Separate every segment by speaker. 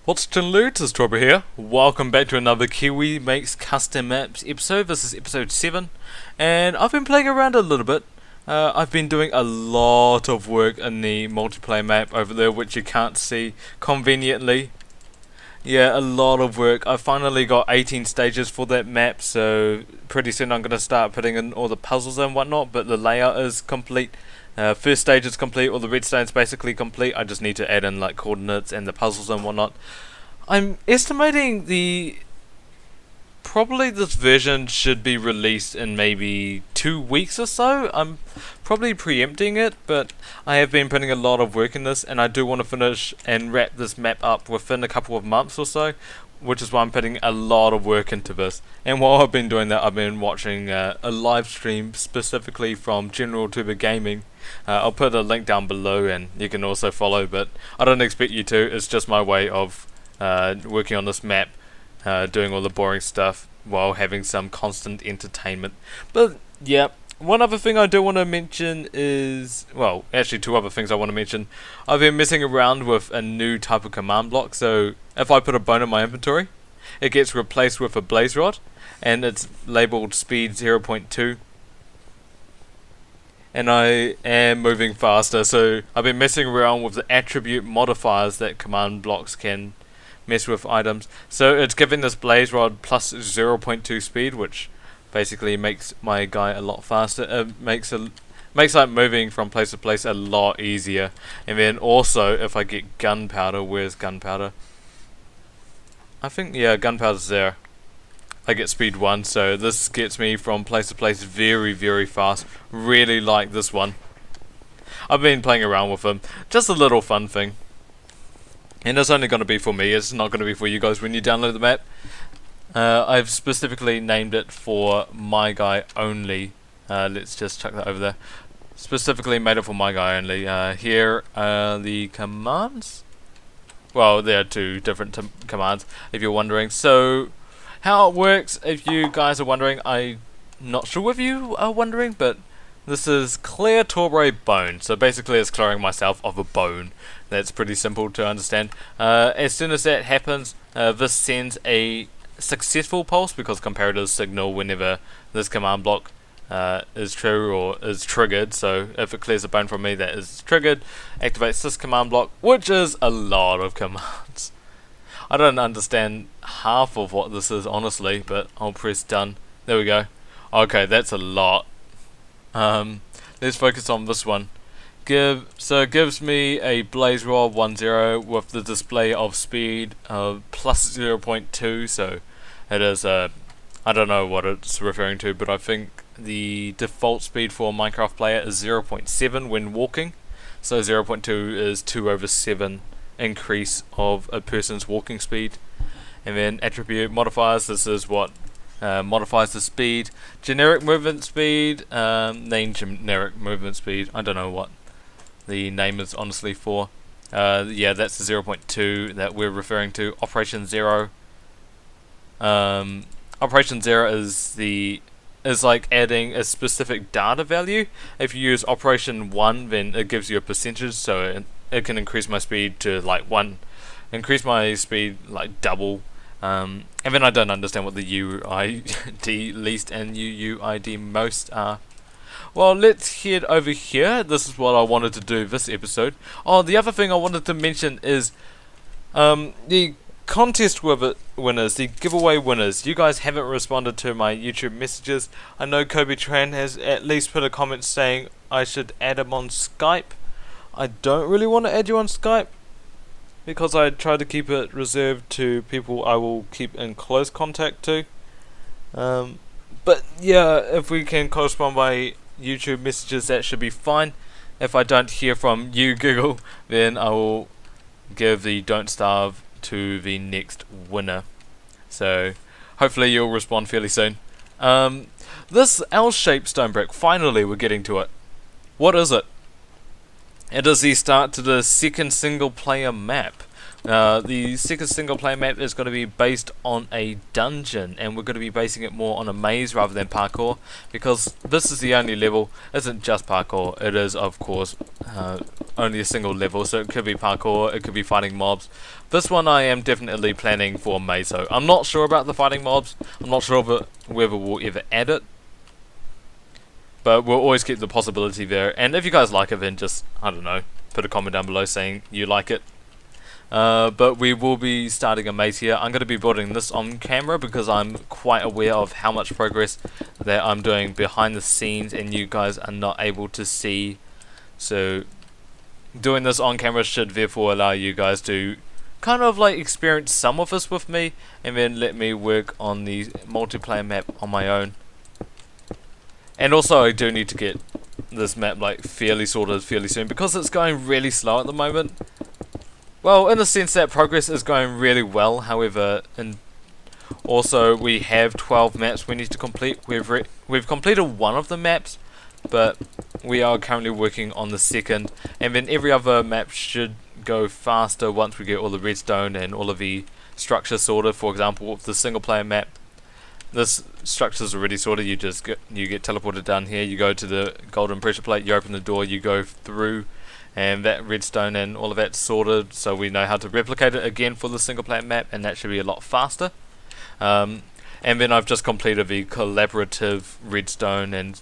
Speaker 1: What's Loot? It's Strawberry here. Welcome back to another Kiwi Makes Custom Maps episode. This is episode 7, and I've been playing around a little bit. I've been doing a lot of work in the multiplayer map over there, which you can't see conveniently. Yeah, a lot of work. I finally got 18 stages for that map, so pretty soon I'm going to start putting in all the puzzles and whatnot, but the layout is complete. First stage is complete, all the redstone's basically complete. I just need to add in like coordinates and the puzzles and whatnot. I'm estimating probably this version should be released in maybe 2 weeks or so. I'm probably preempting it, but I have been putting a lot of work in this, and I do want to finish and wrap this map up within a couple of months or so, which is why I'm putting a lot of work into this. And while I've been doing that, I've been watching a live stream specifically from General Tuber Gaming. I'll put a link down below and you can also follow, but I don't expect you to. It's just my way of working on this map, doing all the boring stuff while having some constant entertainment. But yeah, one other thing I do want to mention is, well, actually two other things I want to mention. I've been messing around with a new type of command block, so if I put a bone in my inventory, it gets replaced with a blaze rod, and it's labeled speed 0.2. And I am moving faster, so I've been messing around with the attribute modifiers that command blocks can mess with items. So it's giving this blaze rod plus 0.2 speed, which basically makes my guy a lot faster. It makes like moving from place to place a lot easier. And then also, if I get gunpowder, where's gunpowder? I think, yeah, gunpowder's there. I get speed 1, so this gets me from place to place very, very fast. Really like this one. I've been playing around with them. Just a little fun thing. And it's only going to be for me, it's not going to be for you guys when you download the map. I've specifically named it for my guy only. Let's just chuck that over there. Specifically made it for my guy only. Here are the commands. Well, there are two different commands, if you're wondering. So, how it works, if you guys are wondering, I'm not sure if you are wondering, but this is clear Torbray bone. So basically it's clearing myself of a bone. That's pretty simple to understand. As soon as that happens, this sends a successful pulse, because comparators signal whenever this command block is true or is triggered. So if it clears a bone from me, that is triggered, activates this command block, which is a lot of commands. I don't understand half of what this is, honestly, but I'll press done. There we go. Okay, that's a lot. Let's focus on this one. So it gives me a blaze rod 10 with the display of speed of plus 0.2. So it is I don't know what it's referring to, but I think the default speed for a Minecraft player is 0.7 when walking. So 0.2 is 2/7 increase of a person's walking speed. And then attribute modifiers, this is what modifies the speed. Generic movement speed, name generic movement speed, I don't know what the name is honestly for. Yeah, that's the 0.2 that we're referring to. Operation 0. Operation 0 is like adding a specific data value. If you use Operation 1, then it gives you a percentage, so it can increase my speed to like 1. Increase my speed like double. And then I don't understand what the UUID least and UUID most are. Well, let's head over here. This is what I wanted to do this episode. Oh, the other thing I wanted to mention is the contest winners, the giveaway winners. You guys haven't responded to my YouTube messages. I know Kobe Tran has at least put a comment saying I should add him on Skype. I don't really want to add you on Skype, because I try to keep it reserved to people I will keep in close contact to. But yeah, if we can correspond by YouTube messages, that should be fine. If I don't hear from you, Google, then I will give the Don't Starve to the next winner. So hopefully you'll respond fairly soon. This L-shaped stone brick, finally we're getting to it. What is it? It is the start to the second single player map, The second single player map is going to be based on a dungeon, and we're going to be basing it more on a maze rather than parkour, because this is the only level, isn't just parkour, it is of course only a single level, so it could be parkour, it could be fighting mobs. This one I am definitely planning for a maze, so I'm not sure about the fighting mobs, I'm not sure whether we'll ever add it, but we'll always keep the possibility there, and if you guys like it then just, I don't know, put a comment down below saying you like it. But we will be starting a maze here. I'm going to be building this on camera because I'm quite aware of how much progress that I'm doing behind the scenes and you guys are not able to see. So doing this on camera should therefore allow you guys to kind of like experience some of this with me and then let me work on the multiplayer map on my own. And also I do need to get this map like fairly sorted fairly soon because it's going really slow at the moment. Well, in the sense that progress is going really well, however, and also we have 12 maps we need to complete. We've completed one of the maps, but we are currently working on the second, and then every other map should go faster once we get all the redstone and all of the structure sorted. For example, with the single player map, this structure is already sorted. You get teleported down here, you go to the golden pressure plate, you open the door, you go through, and that redstone and all of that's sorted, so we know how to replicate it again for the single player map, and that should be a lot faster. And then I've just completed the collaborative redstone and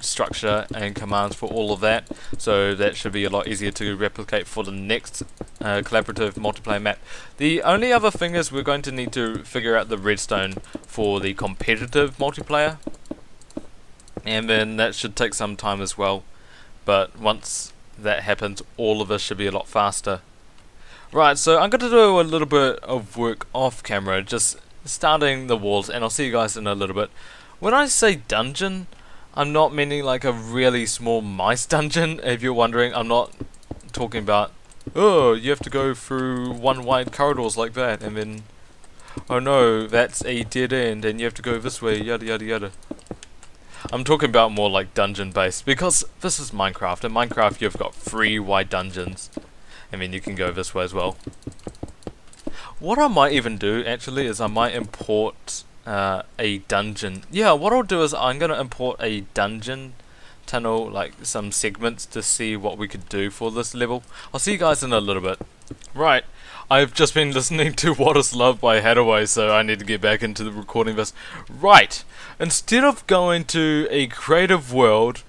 Speaker 1: structure and commands for all of that, so that should be a lot easier to replicate for the next collaborative multiplayer map. The only other thing is we're going to need to figure out the redstone for the competitive multiplayer, and then that should take some time as well, but once that happens all of this should be a lot faster. Right, so I'm going to do a little bit of work off camera, just starting the walls, and I'll see you guys in a little bit. When I say dungeon, I'm not meaning like a really small mice dungeon. If you're wondering, I'm not talking about, oh, you have to go through one wide corridors like that, and then, oh no, that's a dead end, and you have to go this way, yada yada yada. I'm talking about more like dungeon based, because this is Minecraft. In Minecraft you've got 3 wide dungeons. I mean, you can go this way as well. What I might even do actually is I might import a dungeon. Yeah, what I'll do is I'm going to import a dungeon tunnel, like some segments, to see what we could do for this level. I'll see you guys in a little bit. Right, I've just been listening to What Is Love by Hadaway, so I need to get back into the recording this. Right, instead of going to a creative world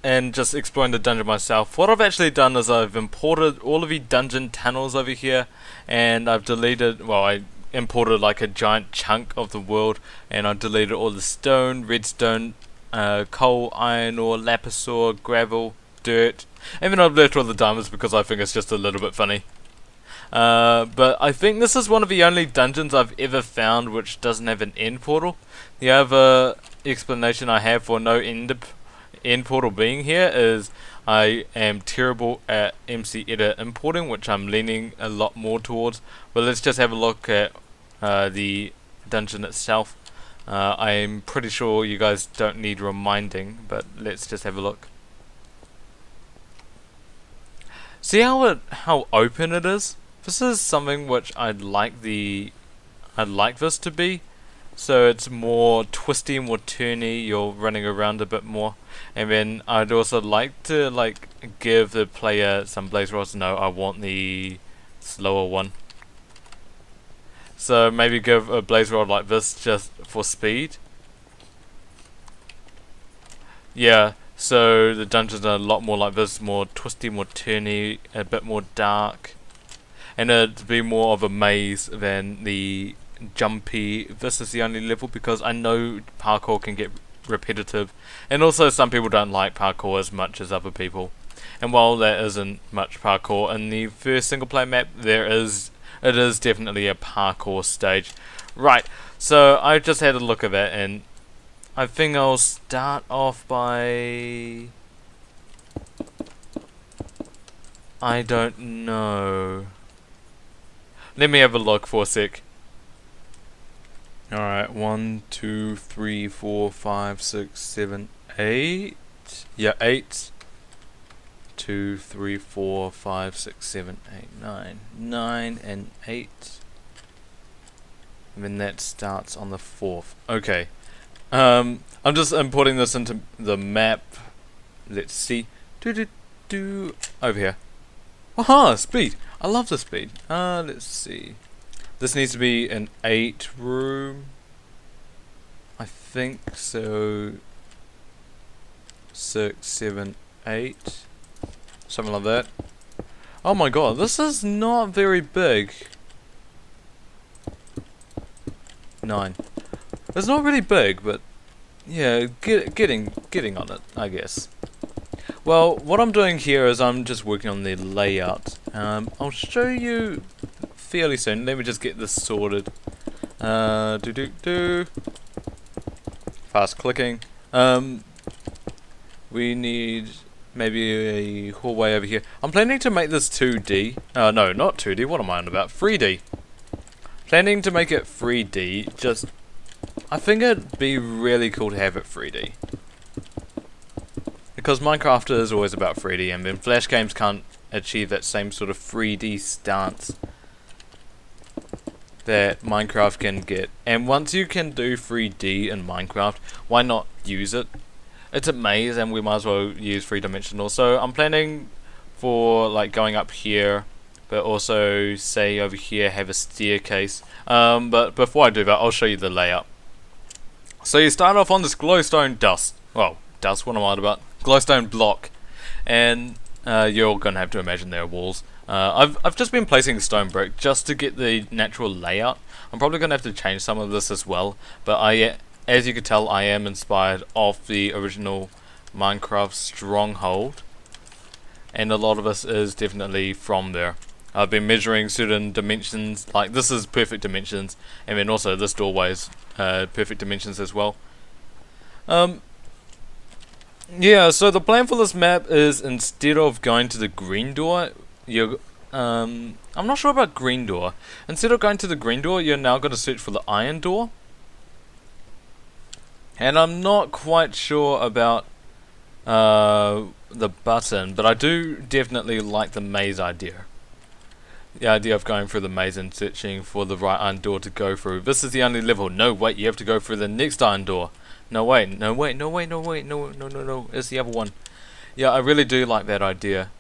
Speaker 1: and just exploring the dungeon myself, what I've actually done is I've imported all of the dungeon tunnels over here, and I've deleted, well, I imported like a giant chunk of the world, and I deleted all the stone, redstone, coal, iron ore, lapis ore, gravel, dirt, and then I've left all the diamonds because I think it's just a little bit funny. But I think this is one of the only dungeons I've ever found which doesn't have an end portal. The other explanation I have for no end portal being here is I am terrible at MC Editor importing, which I'm leaning a lot more towards. But let's just have a look at the dungeon itself. I'm pretty sure you guys don't need reminding, but let's just have a look. See how open it is? This is something which I'd like this to be. So it's more twisty, more turny, you're running around a bit more. And then I'd also like to give the player some blaze rods. No, I want the slower one. So maybe give a blaze rod like this just for speed. Yeah, so the dungeons are a lot more like this, more twisty, more turny, a bit more dark. And it'd be more of a maze than the jumpy, this is the only level, because I know parkour can get repetitive, and also some people don't like parkour as much as other people. And while there isn't much parkour in the first single player map, it is definitely a parkour stage. Right, so I just had a look at that, and I think I'll start off by, I don't know. Let me have a look for a sec. Alright, 1, 2, 3, 4, 5, 6, 7, 8. Yeah, 8. 2, 3, 4, 5, 6, 7, 8, 9. 9 and 8. And then that starts on the 4th. Okay. I'm just importing this into the map. Let's see. Over here. Aha! Speed! I love the speed. Let's see. This needs to be an 8 room. I think so. 6, 7, 8. Something like that. Oh my god, this is not very big. 9. It's not really big, but yeah, getting on it, I guess. Well, what I'm doing here is I'm just working on the layout. I'll show you fairly soon. Let me just get this sorted. Fast clicking. We need maybe a hallway over here. I'm planning to make this 2D. No, not 2D. What am I on about? 3D. Planning to make it 3D. Just, I think it'd be really cool to have it 3D. Because Minecraft is always about 3D, and then Flash games can't achieve that same sort of 3D stance that Minecraft can get. And once you can do 3D in Minecraft, why not use it? It's a maze, and we might as well use 3-dimensional. So I'm planning for like going up here, but also say over here have a staircase. But before I do that, I'll show you the layout. So you start off on this glowstone dust. Well, dust, what am I on about? Glowstone block, and you're gonna have to imagine there are walls. I've just been placing stone brick just to get the natural layout. I'm probably gonna have to change some of this as well, but as you can tell, I am inspired off the original Minecraft Stronghold, and a lot of this is definitely from there. I've been measuring certain dimensions, like this is perfect dimensions, and then also this doorway is perfect dimensions as well. Yeah, so the plan for this map is instead of going to the green door, I'm not sure about green door. Instead of going to the green door, you're now going to search for the iron door. And I'm not quite sure about the button, but I do definitely like the maze idea. The idea of going through the maze and searching for the right iron door to go through. This is the only level. No, wait, you have to go through the next iron door. No, wait, no, wait, no, wait, no, wait, no, no, no, no, it's the other one. Yeah, I really do like that idea.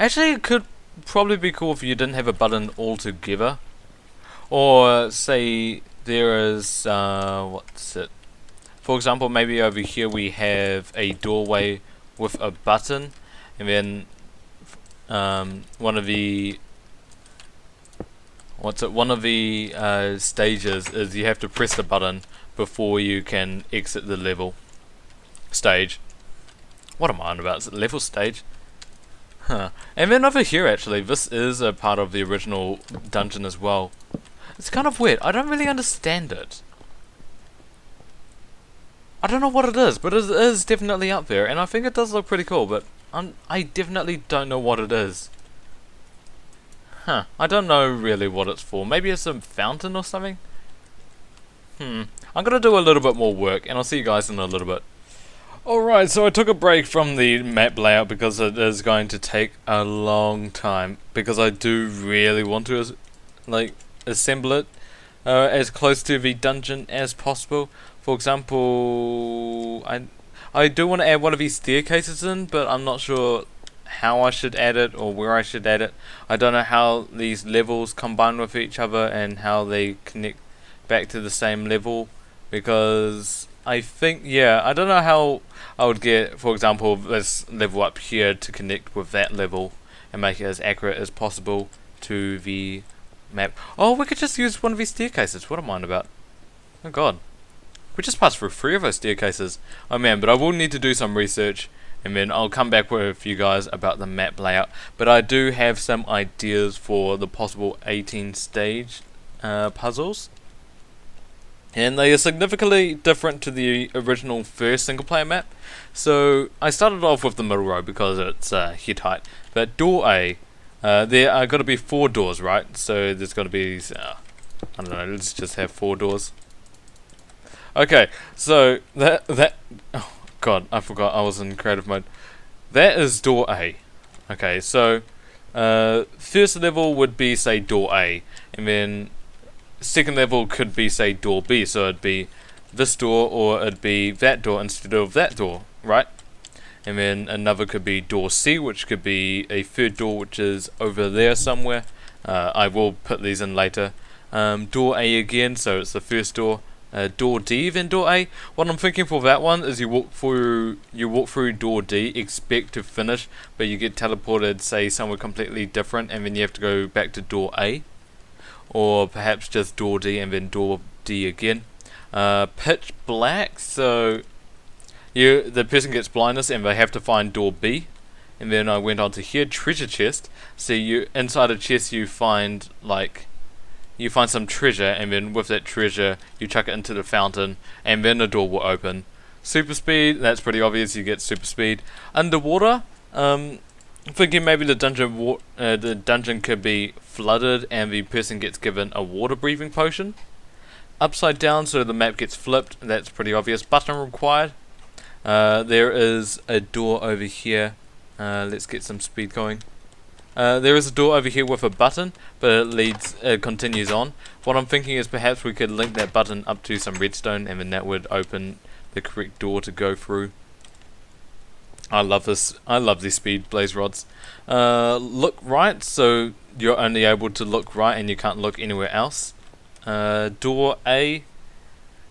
Speaker 1: Actually, it could probably be cool if you didn't have a button altogether. Or, say, there is, what's it? For example, maybe over here we have a doorway with a button, and then one of the stages is you have to press the button before you can exit the level stage. What am I on about? Is it level stage? Huh. And then over here, actually, this is a part of the original dungeon as well. It's kind of weird. I don't really understand it. I don't know what it is, but it is definitely up there, and I think it does look pretty cool, but I definitely don't know what it is. Huh. I don't know really what it's for. Maybe it's a fountain or something? I'm gonna do a little bit more work, and I'll see you guys in a little bit. Alright, so I took a break from the map layout because it is going to take a long time, because I do really want to like assemble it as close to the dungeon as possible. For example, I do want to add one of these staircases in, but I'm not sure how I should add it or where I should add it. I don't know how these levels combine with each other and how they connect back to the same level, because I think, yeah, I don't know how I would get, for example, this level up here to connect with that level and make it as accurate as possible to the map. Oh, we could just use one of these staircases. What am I on about? Oh god. We just passed through 3 of those staircases. Oh man, but I will need to do some research, and then I'll come back with you guys about the map layout. But I do have some ideas for the possible 18 stage puzzles. And they are significantly different to the original first single player map. So I started off with the middle row because it's hit height. But door A, there are got to be 4 doors, right? So there's got to be, I don't know, let's just have 4 doors. Okay, so that oh god, I forgot I was in creative mode. that is door A. Okay, so first level would be, say, door A, and then second level could be, say, door B, so it'd be this door or it'd be that door instead of that door, right? And then another could be door C, which could be a third door which is over there somewhere. I will put these in later. Door A again, so it's the first door. Door D, then door A. What I'm thinking for that one is you walk through door D, expect to finish, but you get teleported, say, somewhere completely different, and then you have to go back to door A, or perhaps just door D and then door D again. Pitch black, so the person gets blindness and they have to find door B. And then I went on to here, treasure chest. So you inside a chest you find some treasure, and then with that treasure you chuck it into the fountain, and then the door will open. Super speed, that's pretty obvious, you get super speed. Underwater, thinking maybe the dungeon could be flooded and the person gets given a water breathing potion. Upside down, so the map gets flipped, that's pretty obvious. Button required. There is a door over here. Let's get some speed going. There is a door over here with a button, but it continues on. What I'm thinking is perhaps we could link that button up to some redstone, and then that would open the correct door to go through. I love this. I love these speed blaze rods. Look right, so you're only able to look right and you can't look anywhere else. Door A.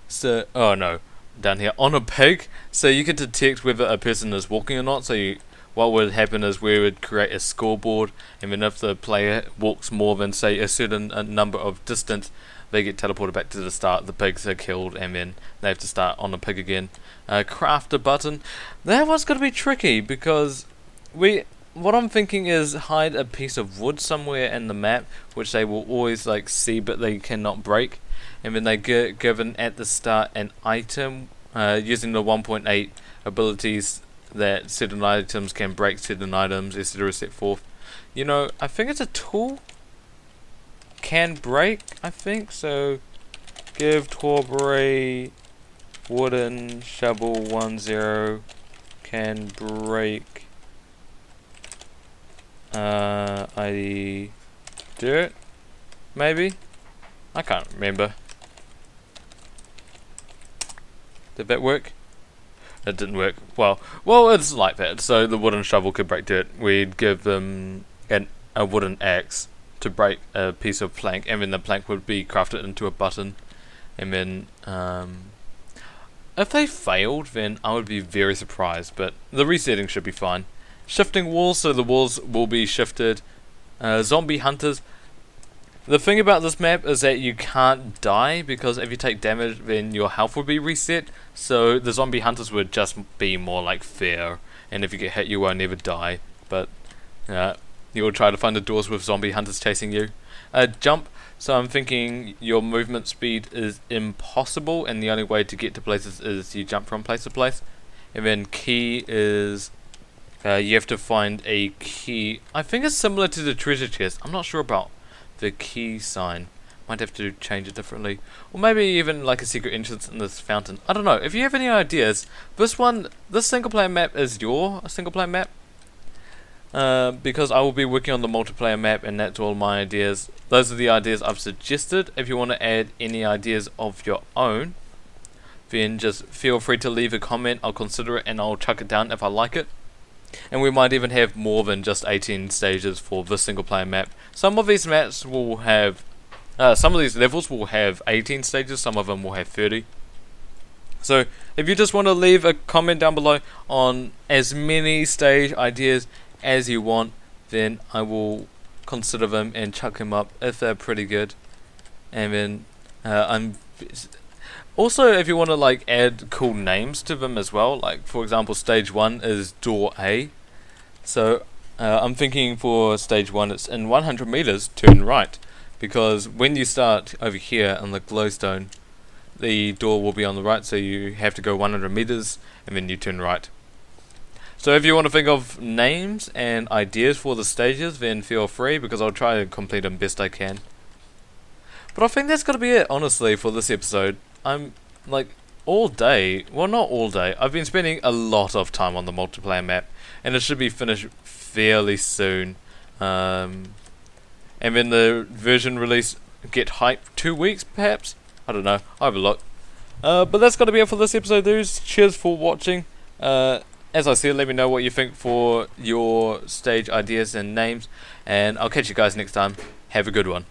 Speaker 1: So, oh no, down here on a pig. So you can detect whether a person is walking or not. So what would happen is we would create a scoreboard, and then if the player walks more than, say, a certain number of distance, they get teleported back to the start. The pigs are killed, and then they have to start on the pig again. Craft a button. That one's going to be tricky because what I'm thinking is hide a piece of wood somewhere in the map, which they will always see, but they cannot break. And then they get given at the start an item using the 1.8 abilities that certain items can break certain items, etc. set forth. You know, I think it's a tool. Can break, I think. So give Torbray wooden shovel 10 can break ID dirt, maybe? I can't remember. Did that work? It didn't work. Well, it's like that. So the wooden shovel could break dirt. We'd give them a wooden axe to break a piece of plank, and then the plank would be crafted into a button. And then if they failed, then I would be very surprised, but the resetting should be fine. Shifting walls, so the walls will be shifted. Zombie hunters. The thing about this map is that you can't die, because if you take damage then your health will be reset, so the zombie hunters would just be more like fair, and if you get hit you won't ever die, but you will try to find the doors with zombie hunters chasing you. Jump, so I'm thinking your movement speed is impossible, and the only way to get to places is you jump from place to place. And then key is you have to find a key. I think it's similar to the treasure chest. I'm not sure about the key sign. Might have to change it differently, or maybe even like a secret entrance in this fountain. I don't know. If you have any ideas, this single player map is your single player map, because I will be working on the multiplayer map, and that's all my ideas. Those are the ideas I've suggested. If you want to add any ideas of your own, then just feel free to leave a comment. I'll consider it and I'll chuck it down if I like it. And we might even have more than just 18 stages for this single player map. Some of these maps will have some of these levels will have 18 stages, some of them will have 30. So if you just want to leave a comment down below on as many stage ideas as you want, then I will consider them and chuck them up if they're pretty good. And then also, if you want to add cool names to them as well, like for example stage 1 is door A, so I'm thinking for stage 1 it's in 100 meters turn right, because when you start over here on the glowstone the door will be on the right, so you have to go 100 meters and then you turn right. So if you want to think of names and ideas for the stages, then feel free, because I'll try to complete them best I can. But I think that's going to be it, honestly, for this episode. I'm all day. Well, not all day. I've been spending a lot of time on the multiplayer map, and it should be finished fairly soon. And when the version release get hyped, 2 weeks perhaps. I don't know. I'll have a look. But that's got to be it for this episode, dudes. Cheers for watching. As I said, let me know what you think for your stage ideas and names, and I'll catch you guys next time. Have a good one.